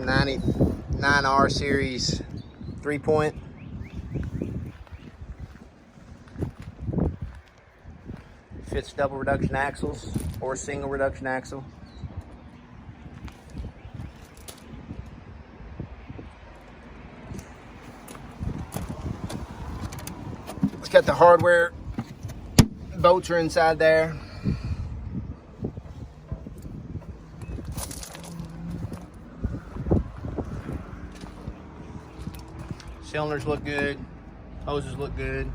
99R series 3-point. Fits double reduction axles or single reduction axle. It's got the hardware. Bolts are inside there. Cylinders look good. Hoses look good.